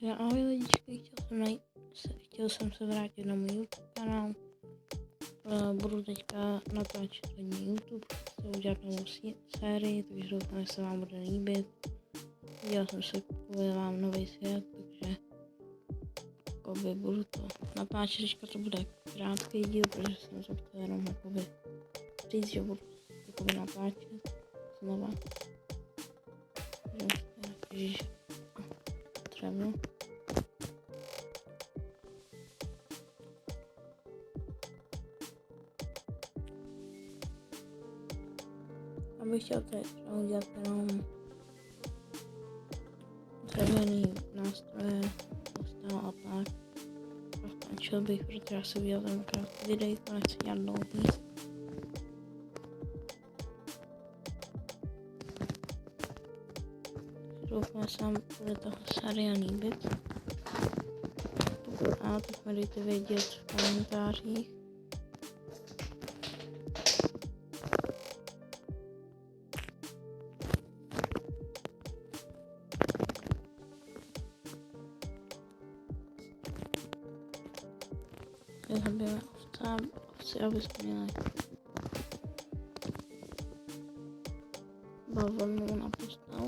Takže ahoj lidičky, chtěl jsem se vrátit na můj YouTube kanál. Budu teďka natáčet hodně YouTube, chci udělat novou sérii, takže doufám, že se vám bude líbit. Udělal jsem si kvůli vám nový svět, takže budu to natáčet, teďka to bude krátký díl, protože jsem to chtěl jenom říct, že budu natáčet znova. Takže třeba. Abych chtěl tady třeba udělat jenom dřevěný nástroje, postel a tak. A skončil bych, protože já si udělal ten krátký videjko, nechci dělat dlouhý. Doufám, že se vám bude toho série líbit. Pokud ano, tak mi dejte vědět v komentářích. Zabijeme ovce, abyste měli bavlnu na postel.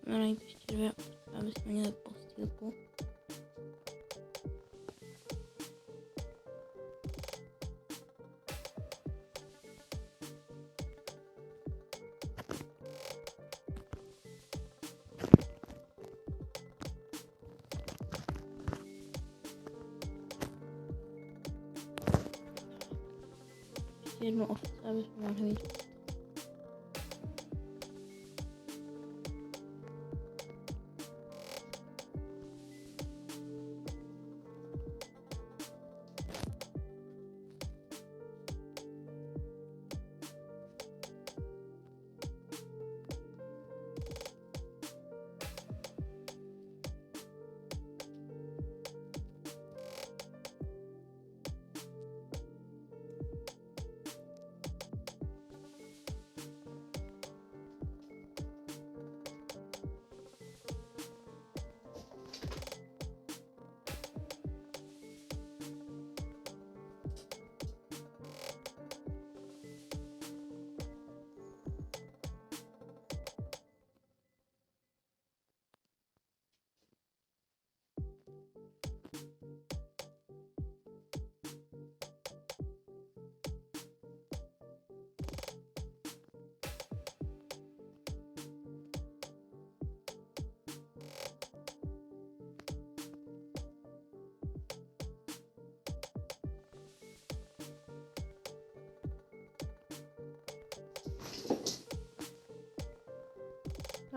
Musíme najít ještě 2 ovce, aby jsme měli postýlku. Ještě 1 ovce, aby jsme mohli mít.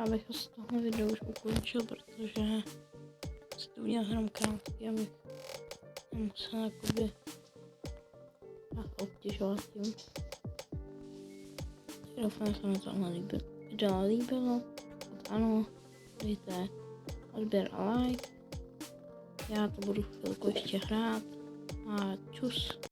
Abych z toho videa už ukončil, protože si to udělal jenom krátký, abych nemusel jakoby obtěžovat tím. Doufám, že se mi tohle líbilo. Pokud ano, dejte odběr a like. Já to budu chvilku ještě hrát a čus.